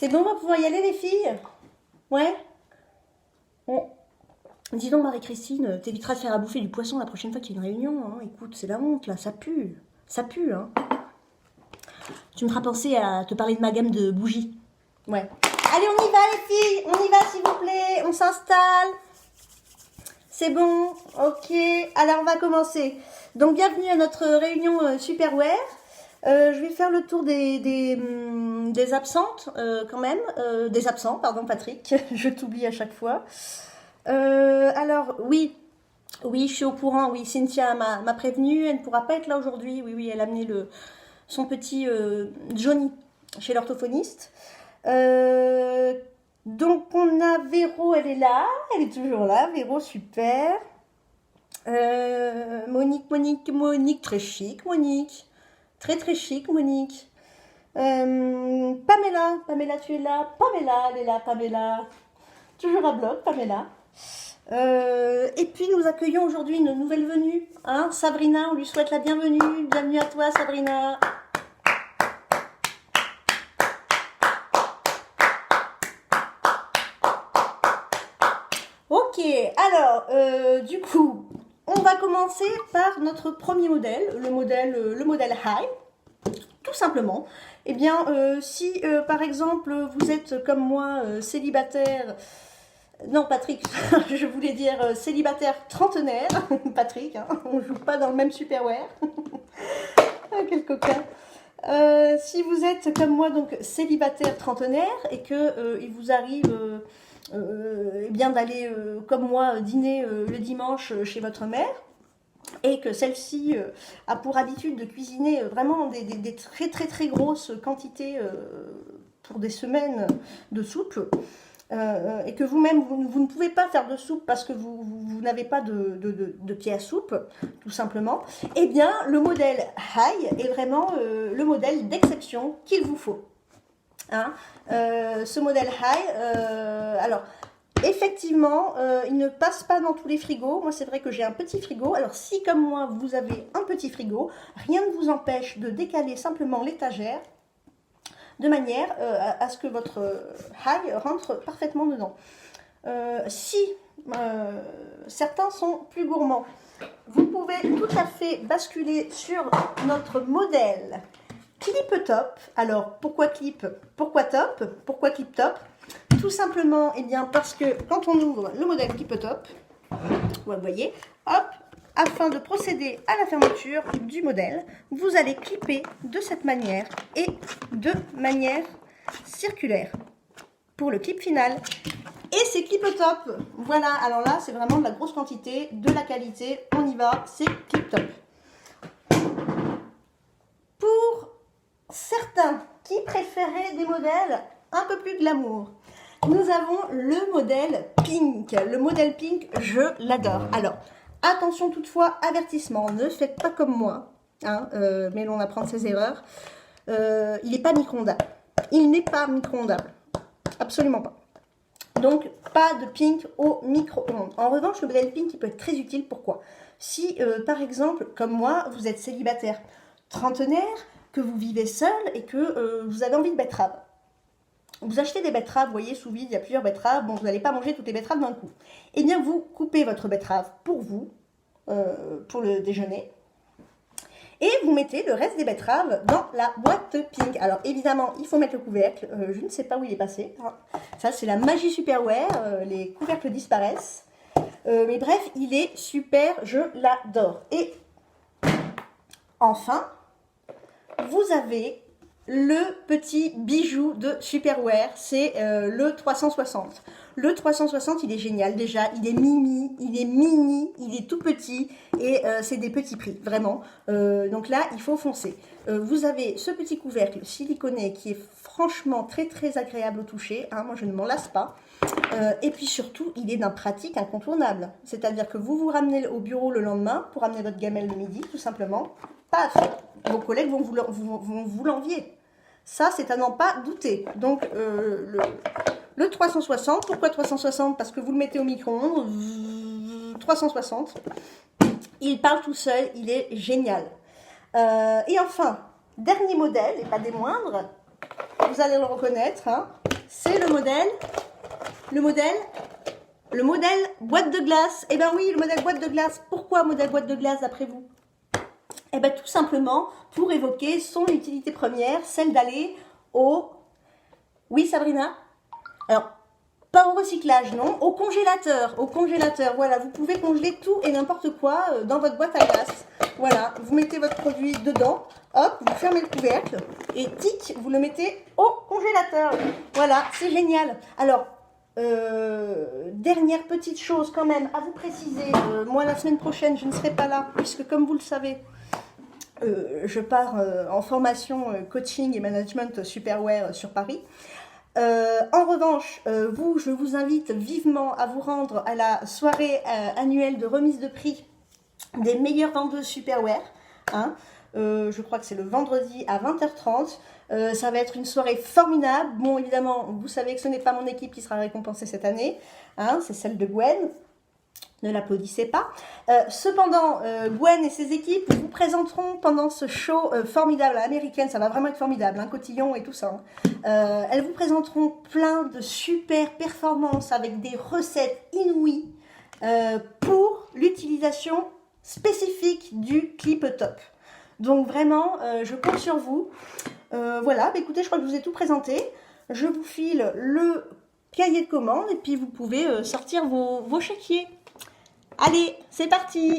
C'est bon, on va pouvoir y aller les filles? Ouais. Bon. Dis donc Marie-Christine, t'éviteras de faire à bouffer du poisson la prochaine fois qu'il y a une réunion. Hein. Écoute, c'est la honte là, ça pue. Ça pue, hein. Tu me feras penser à te parler de ma gamme de bougies. Ouais. Allez, on y va les filles, on y va s'il vous plaît, on s'installe. C'est bon, ok. Alors on va commencer. Donc bienvenue à notre réunion Superwear. Je vais faire le tour des absentes quand même. Des absents, pardon Patrick, je t'oublie à chaque fois. Alors oui, je suis au courant, oui, Cynthia m'a prévenue, elle ne pourra pas être là aujourd'hui. Oui, elle a amené son petit Johnny chez l'orthophoniste. Donc on a Véro, elle est là, elle est toujours là, Véro, super. Monique, très chic, Monique. Très chic, Monique. Pamela, tu es là. Pamela, elle est là, Pamela. Toujours à bloc, Pamela. Et puis nous accueillons aujourd'hui une nouvelle venue. Hein, Sabrina, on lui souhaite la bienvenue. Bienvenue à toi, Sabrina. Ok, alors, du coup, on va commencer par notre premier modèle, le modèle High, tout simplement. Eh bien, si par exemple vous êtes comme moi célibataire, non Patrick, je voulais dire célibataire trentenaire, Patrick, hein, on joue pas dans le même Superwear, ah, quel coquin. Si vous êtes comme moi donc célibataire trentenaire et que il vous arrive eh bien d'aller comme moi dîner le dimanche chez votre mère et que celle-ci a pour habitude de cuisiner vraiment des très grosses quantités pour des semaines de soupe et que vous-même vous ne pouvez pas faire de soupe parce que vous n'avez pas de pied à soupe tout simplement, eh bien le modèle High est vraiment le modèle d'exception qu'il vous faut. Hein, ce modèle High, alors effectivement, il ne passe pas dans tous les frigos. Moi, c'est vrai que j'ai un petit frigo. Alors, si comme moi, vous avez un petit frigo, rien ne vous empêche de décaler simplement l'étagère de manière à ce que votre High rentre parfaitement dedans. Si certains sont plus gourmands, vous pouvez tout à fait basculer sur notre modèle Clip Top. Alors, pourquoi clip? Pourquoi top? Pourquoi clip top? Tout simplement, eh bien, parce que quand on ouvre le modèle Clip Top, vous voyez, hop, afin de procéder à la fermeture du modèle, vous allez clipper de cette manière et de manière circulaire pour le clip final. Et c'est Clip Top. Voilà, alors là, c'est vraiment de la grosse quantité, de la qualité. On y va, c'est Clip Top. Pour certains qui préféraient des modèles un peu plus glamour, nous avons le modèle Pink. Le modèle Pink, je l'adore. Alors, attention toutefois, avertissement, ne faites pas comme moi, hein, mais l'on apprend de ses erreurs. Il n'est pas micro-ondable. Il n'est pas micro-ondable. Absolument pas. Donc, pas de Pink au micro-ondes. En revanche, le modèle Pink, il peut être très utile. Pourquoi? Si, par exemple, comme moi, vous êtes célibataire trentenaire, que vous vivez seul et que vous avez envie de betterave. Vous achetez des betteraves, vous voyez, sous vide, il y a plusieurs betteraves, bon, vous n'allez pas manger toutes les betteraves d'un coup. Eh bien, vous coupez votre betterave pour vous, pour le déjeuner, et vous mettez le reste des betteraves dans la boîte Pink. Alors, évidemment, il faut mettre le couvercle, je ne sais pas où il est passé. Ça, c'est la magie Superwear, les couvercles disparaissent. Mais bref, il est super, je l'adore. Et enfin, vous avez le petit bijou de Superwear, c'est le 360. Le 360, il est génial déjà, il est mini, il est tout petit et c'est des petits prix, vraiment. Donc là, il faut foncer. Vous avez ce petit couvercle siliconé qui est franchement très agréable au toucher, hein, moi je ne m'en lasse pas. Et puis surtout, il est d'un pratique incontournable. C'est-à-dire que vous vous ramenez au bureau le lendemain pour amener votre gamelle le midi, tout simplement. Paf, vos collègues vont vous l'envier. Ça, c'est à n'en pas douter. Donc, le 360, pourquoi 360? Parce que vous le mettez au micro-ondes, 360. Il parle tout seul, il est génial. Et enfin, dernier modèle, et pas des moindres, vous allez le reconnaître, hein, c'est le modèle boîte de glace. Eh bien oui, le modèle boîte de glace. Pourquoi modèle boîte de glace d'après vous? Eh bien tout simplement pour évoquer son utilité première, celle d'aller au... Oui Sabrina? Alors, pas au recyclage, non, au congélateur. Au congélateur, voilà, vous pouvez congeler tout et n'importe quoi dans votre boîte à glace. Voilà, vous mettez votre produit dedans, hop, vous fermez le couvercle et tic, vous le mettez au congélateur. Voilà, c'est génial. Alors, dernière petite chose quand même à vous préciser, moi la semaine prochaine je ne serai pas là puisque comme vous le savez, je pars en formation coaching et management Superware sur Paris. En revanche, je vous invite vivement à vous rendre à la soirée annuelle de remise de prix des meilleures vendeuses Superware. Hein. Je crois que c'est le vendredi à 20h30. Ça va être une soirée formidable. Bon, évidemment, vous savez que ce n'est pas mon équipe qui sera récompensée cette année. Hein, c'est celle de Gwen. Ne l'applaudissez pas. Cependant, Gwen et ses équipes vous présenteront pendant ce show formidable à l'américaine, ça va vraiment être formidable, hein, cotillon et tout ça. Hein. Elles vous présenteront plein de super performances avec des recettes inouïes pour l'utilisation spécifique du clip top. Donc vraiment, je compte sur vous. Voilà, bah, écoutez, je crois que je vous ai tout présenté. Je vous file le cahier de commande et puis vous pouvez sortir vos chéquiers. Allez, c'est parti!